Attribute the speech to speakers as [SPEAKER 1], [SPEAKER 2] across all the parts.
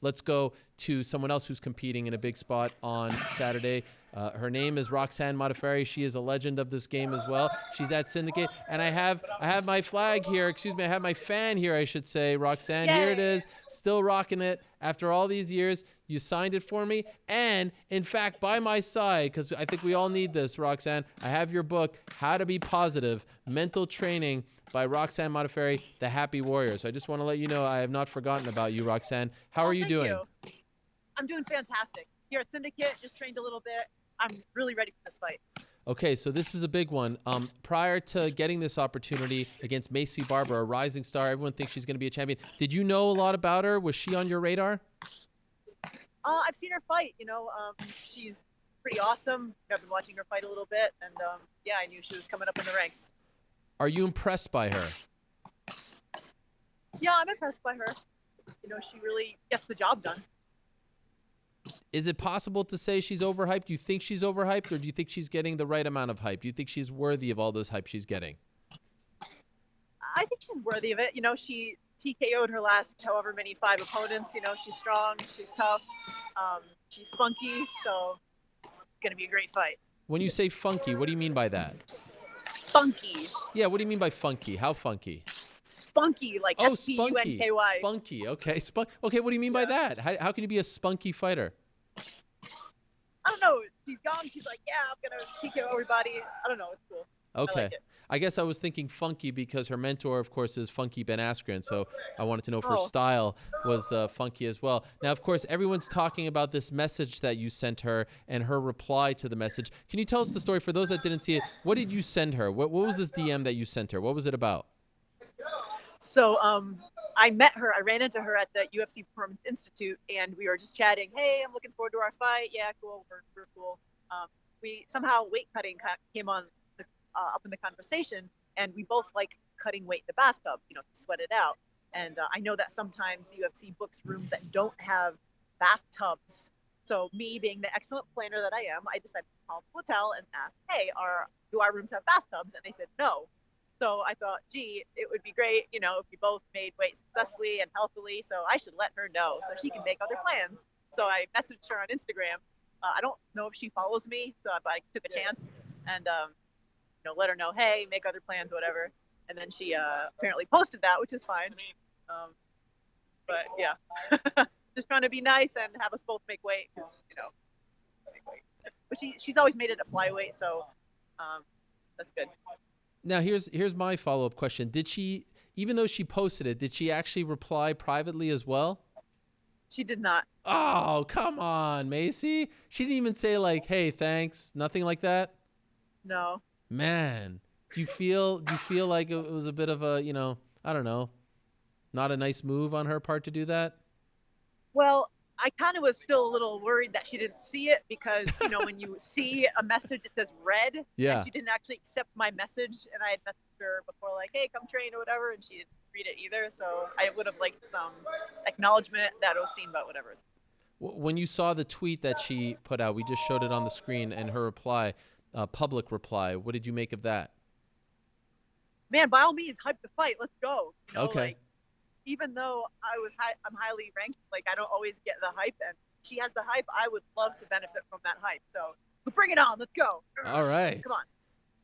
[SPEAKER 1] let's go to someone else who's competing in a big spot on Saturday. Her name is Roxanne Modafferi. She is a legend of this game as well. She's at Syndicate, and I have my flag here. Excuse me, I have my fan here, I should say. Roxanne, here it is, still rocking it after all these years. You signed it for me, and in fact, by my side, because I think we all need this, Roxanne, I have your book, How to Be Positive, Mental Training by Roxanne Modafferi, The Happy Warrior. So I just want to let you know I have not forgotten about you, Roxanne. How are you doing?
[SPEAKER 2] You. I'm doing fantastic. Here at Syndicate, just trained a little bit. I'm really ready for this fight.
[SPEAKER 1] Okay, so this is a big one. Prior to getting this opportunity against Maycee Barber, a rising star, everyone thinks she's going to be a champion. Did you know a lot about her? Was she on your radar?
[SPEAKER 2] I've seen her fight. She's pretty awesome. I've been watching her fight a little bit, and yeah, I knew she was coming up in the ranks.
[SPEAKER 1] Are you impressed by her?
[SPEAKER 2] Yeah, I'm impressed by her. She really gets the job done.
[SPEAKER 1] Is it possible to say she's overhyped? Do you think she's overhyped, or do you think she's getting the right amount of hype? Do you think she's worthy of all those hype she's getting?
[SPEAKER 2] I think she's worthy of it. She TKO'd her last however many 5 opponents. She's strong, she's tough, she's funky, so it's going to be a great fight.
[SPEAKER 1] When you say funky, what do you mean by that?
[SPEAKER 2] Spunky.
[SPEAKER 1] Yeah, what do you mean by funky? How funky?
[SPEAKER 2] Spunky, like S-P-U-N-K-Y.
[SPEAKER 1] Spunky. Okay, okay, what do you mean by that? How can you be a spunky fighter?
[SPEAKER 2] I don't know. She's gone. She's like, yeah, I'm going to TKO everybody. I don't know. It's cool.
[SPEAKER 1] Okay.
[SPEAKER 2] I like it.
[SPEAKER 1] I guess I was thinking funky because her mentor, of course, is Funky Ben Askren. So I wanted to know if her style was funky as well. Now, of course, everyone's talking about this message that you sent her and her reply to the message. Can you tell us the story? For those that didn't see it, what did you send her? What was this DM that you sent her? What was it about?
[SPEAKER 2] So I met her. I ran into her at the UFC Performance Institute, and we were just chatting. Hey, I'm looking forward to our fight. Yeah, cool. We're cool. We somehow weight cutting came on up in the conversation, and we both like cutting weight in the bathtub, to sweat it out. And I know that sometimes the UFC books rooms that don't have bathtubs. So me being the excellent planner that I am, I decided to call the hotel and ask, hey, do our rooms have bathtubs? And they said no. So I thought, gee, it would be great, if we both made weight successfully and healthily. So I should let her know so she can make other plans. So I messaged her on Instagram. I don't know if she follows me, but I took a chance and let her know, hey, make other plans, whatever. And then she apparently posted that, which is fine. But yeah, just trying to be nice and have us both make weight, because make weight. But she's always made it a flyweight, so that's good.
[SPEAKER 1] Now, here's my follow-up question. Did she, even though she posted it, did she actually reply privately as well?
[SPEAKER 2] She did not.
[SPEAKER 1] Oh, come on, Maycee. She didn't even say like, hey, thanks, nothing like that?
[SPEAKER 2] No.
[SPEAKER 1] Man, do you feel like it was a bit of a, I don't know, not a nice move on her part to do that?
[SPEAKER 2] Well, I kind of was still a little worried that she didn't see it, because, when you see a message that says red,
[SPEAKER 1] yeah,
[SPEAKER 2] and she didn't actually accept my message, and I had messaged her before like, hey, come train or whatever, and she didn't read it either. So I would have liked some acknowledgement that it was seen, but whatever.
[SPEAKER 1] When you saw the tweet that she put out, we just showed it on the screen, and her reply, public reply, what did you make of that?
[SPEAKER 2] Man, by all means, hype the fight. Let's go.
[SPEAKER 1] Okay.
[SPEAKER 2] Like, even though I'm highly ranked, like I don't always get the hype, and she has the hype. I would love to benefit from that hype. So bring it on. Let's go.
[SPEAKER 1] All right.
[SPEAKER 2] Come on.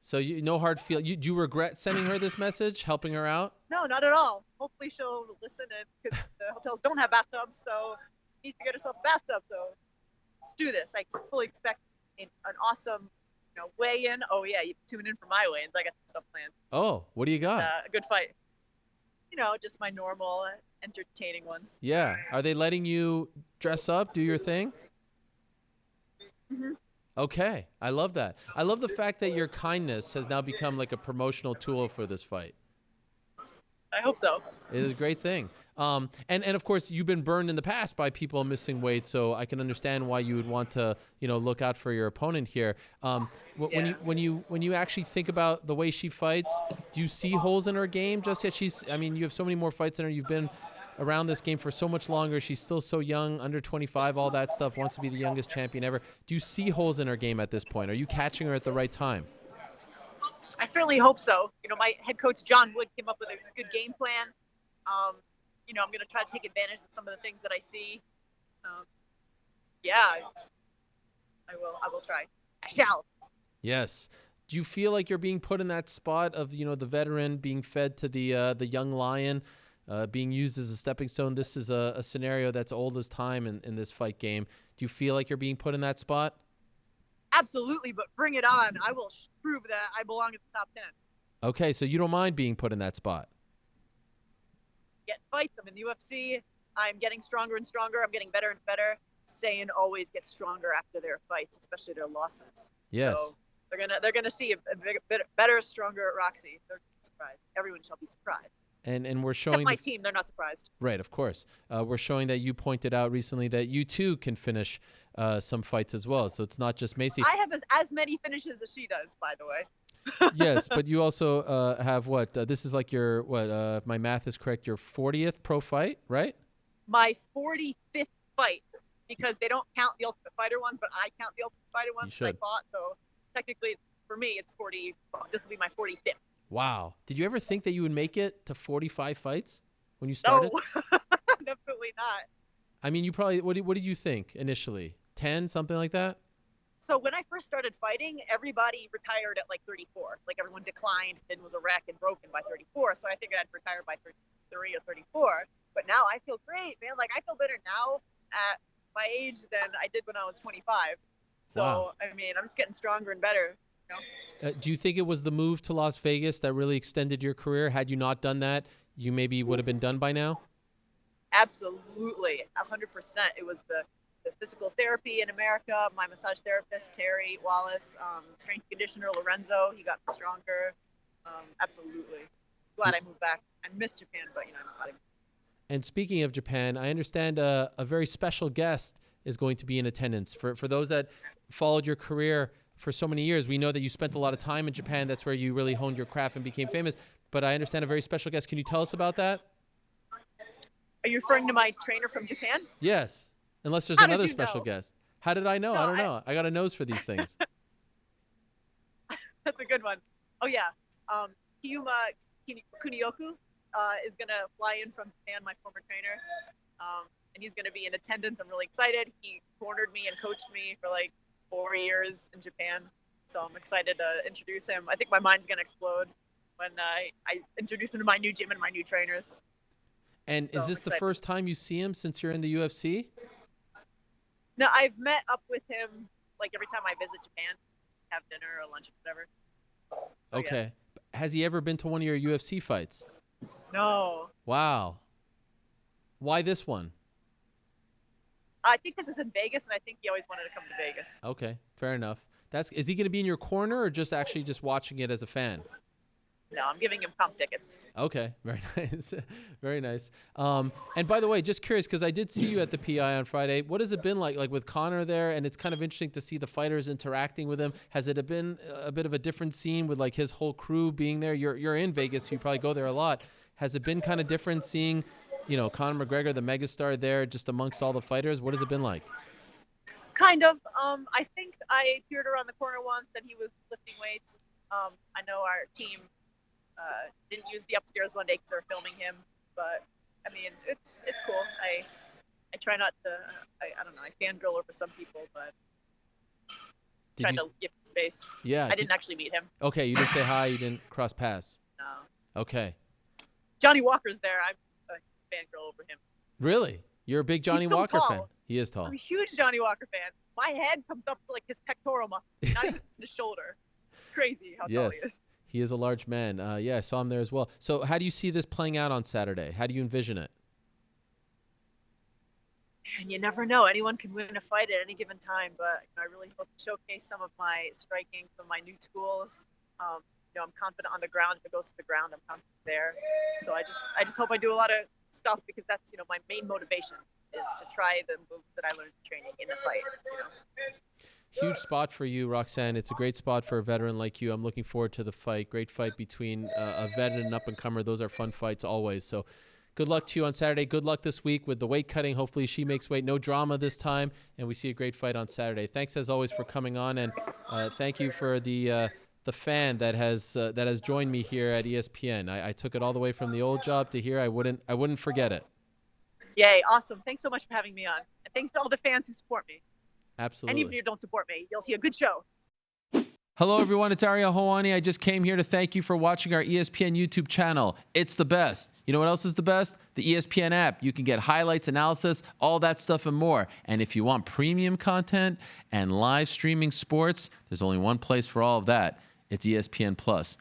[SPEAKER 1] So no hard feel. Do you regret sending her this message, helping her out?
[SPEAKER 2] No, not at all. Hopefully she'll listen, because the hotels don't have bathtubs, so she needs to get herself a bathtub. So let's do this. I fully expect an awesome, weigh-in. Oh yeah, you tune in for my weigh-ins. I got some stuff planned.
[SPEAKER 1] Oh, what do you got?
[SPEAKER 2] A good fight. Just my normal entertaining ones.
[SPEAKER 1] Yeah. Are they letting you dress up, do your thing?
[SPEAKER 2] Mm-hmm.
[SPEAKER 1] Okay. I love that. I love the fact that your kindness has now become like a promotional tool for this fight.
[SPEAKER 2] I hope so.
[SPEAKER 1] It is a great thing. And of course, you've been burned in the past by people missing weight, so I can understand why you would want to, look out for your opponent here. When you actually think about the way she fights, do you see holes in her game? Just yet, you have so many more fights in her. You've been around this game for so much longer. She's still so young, under 25, all that stuff. Wants to be the youngest champion ever. Do you see holes in her game at this point? Are you catching her at the right time?
[SPEAKER 2] I certainly hope so. My head coach, John Wood, came up with a good game plan. I'm going to try to take advantage of some of the things that I see. Um, yeah, I will try. I shall.
[SPEAKER 1] Yes. Do you feel like you're being put in that spot of, the veteran being fed to the young lion, being used as a stepping stone? This is a scenario that's old as time in this fight game. Do you feel like you're being put in that spot?
[SPEAKER 2] Absolutely, but bring it on. I will prove that I belong in the top 10.
[SPEAKER 1] Okay, so you don't mind being put in that spot.
[SPEAKER 2] Get fights. I'm in the UFC. I'm getting stronger and stronger. I'm getting better and better. Saiyan always gets stronger after their fights, especially their losses.
[SPEAKER 1] Yes.
[SPEAKER 2] So they're gonna see a bit better, stronger Roxy. They're surprised. Everyone shall be surprised.
[SPEAKER 1] And we're
[SPEAKER 2] Except
[SPEAKER 1] showing
[SPEAKER 2] my team, they're not surprised.
[SPEAKER 1] Right, of course. We're showing that you pointed out recently that you too can finish some fights as well. So it's not just Maycee.
[SPEAKER 2] I have as many finishes as she does, by the way.
[SPEAKER 1] Yes, but you also have what? This is like your what? If my math is correct, your 40th pro fight, right?
[SPEAKER 2] My 45th fight, because they don't count the Ultimate Fighter ones, but I count the Ultimate Fighter ones that I fought. So technically, for me, it's 40. This will be my 45th.
[SPEAKER 1] Wow. Did you ever think that you would make it to 45 fights when you started?
[SPEAKER 2] No, definitely not.
[SPEAKER 1] I mean, you probably. What did you think initially? 10, something like that?
[SPEAKER 2] So when I first started fighting, everybody retired at like 34. Like everyone declined and was a wreck and broken by 34. So I figured I'd retire by 33 or 34. But now I feel great, man. Like I feel better now at my age than I did when I was 25. So,
[SPEAKER 1] wow.
[SPEAKER 2] I mean, I'm just getting stronger and better.
[SPEAKER 1] Do you think it was the move to Las Vegas that really extended your career? Had you not done that, you maybe would have been done by now?
[SPEAKER 2] Absolutely. 100%. It was the physical therapy in America, my massage therapist, Terry Wallace, strength conditioner, Lorenzo. He got me stronger. Absolutely. Glad I moved back. I miss Japan, but, I'm glad I moved.
[SPEAKER 1] And speaking of Japan, I understand a very special guest is going to be in attendance. For those that followed your career for so many years, we know that you spent a lot of time in Japan. That's where you really honed your craft and became famous. But I understand a very special guest. Can you tell us about that?
[SPEAKER 2] Are you referring to my trainer from Japan?
[SPEAKER 1] Yes. Unless there's another special guest. How did I know?
[SPEAKER 2] No,
[SPEAKER 1] I don't know. I got a nose for these things.
[SPEAKER 2] That's a good one. Oh, yeah. Hiyuma Kunioku is going to fly in from Japan, my former trainer. And he's going to be in attendance. I'm really excited. He cornered me and coached me for like 4 years in Japan. So I'm excited to introduce him. I think my mind's going to explode when I introduce him to my new gym and my new trainers.
[SPEAKER 1] And so is this the first time you see him since you're in the UFC?
[SPEAKER 2] No, I've met up with him like every time I visit Japan, have dinner or lunch, whatever.
[SPEAKER 1] Okay. Yeah. Has he ever been to one of your UFC fights?
[SPEAKER 2] No.
[SPEAKER 1] Wow. Why this one?
[SPEAKER 2] I think this is in Vegas, and I think he always wanted to come to Vegas.
[SPEAKER 1] Okay, fair enough. Is he going to be in your corner or just actually just watching it as a fan?
[SPEAKER 2] No, I'm giving him comp tickets.
[SPEAKER 1] Okay, very nice. Very nice. And by the way, just curious, because I did see you at the PI on Friday. What has it been like with Conor there? And it's kind of interesting to see the fighters interacting with him. Has it been a bit of a different scene with like his whole crew being there? You're in Vegas, so you probably go there a lot. Has it been kind of different seeing, Conor McGregor, the megastar there just amongst all the fighters? What has it been like?
[SPEAKER 2] Kind of. I think I peered around the corner once and he was lifting weights. I know our team didn't use the upstairs one day because they were filming him, but I mean it's cool. I try not to. I don't know. I fangirl over some people, but try to give him space.
[SPEAKER 1] Yeah.
[SPEAKER 2] I didn't actually meet him.
[SPEAKER 1] Okay, you didn't say hi. You didn't cross paths.
[SPEAKER 2] No.
[SPEAKER 1] Okay.
[SPEAKER 2] Johnny Walker's there. I'm a fangirl over him.
[SPEAKER 1] Really? You're a big Johnny Walker fan. He is tall.
[SPEAKER 2] I'm a huge Johnny Walker fan. My head comes up to like his pectoral muscle, not even his shoulder. It's crazy how tall he is.
[SPEAKER 1] He is a large man. Yeah, I saw him there as well. So how do you see this playing out on Saturday? How do you envision it?
[SPEAKER 2] And you never know. Anyone can win a fight at any given time, but I really hope to showcase some of my striking from my new tools. I'm confident on the ground. If it goes to the ground, I'm confident there. So I just hope I do a lot of stuff because that's, my main motivation is to try the moves that I learned training in the fight.
[SPEAKER 1] Huge spot for you, Roxanne. It's a great spot for a veteran like you. I'm looking forward to the fight. Great fight between a vet and an up-and-comer. Those are fun fights always. So good luck to you on Saturday. Good luck this week with the weight cutting. Hopefully she makes weight. No drama this time, and we see a great fight on Saturday. Thanks, as always, for coming on, and thank you for the fan that has joined me here at ESPN. I took it all the way from the old job to here. I wouldn't forget it.
[SPEAKER 2] Yay. Awesome. Thanks so much for having me on. And thanks to all the fans who support me.
[SPEAKER 1] Absolutely.
[SPEAKER 2] And even if you don't support me, you'll see a good show.
[SPEAKER 1] Hello, everyone. It's Ariel Helwani. I just came here to thank you for watching our ESPN YouTube channel. It's the best. You know what else is the best? The ESPN app. You can get highlights, analysis, all that stuff and more. And if you want premium content and live streaming sports, there's only one place for all of that. It's ESPN Plus.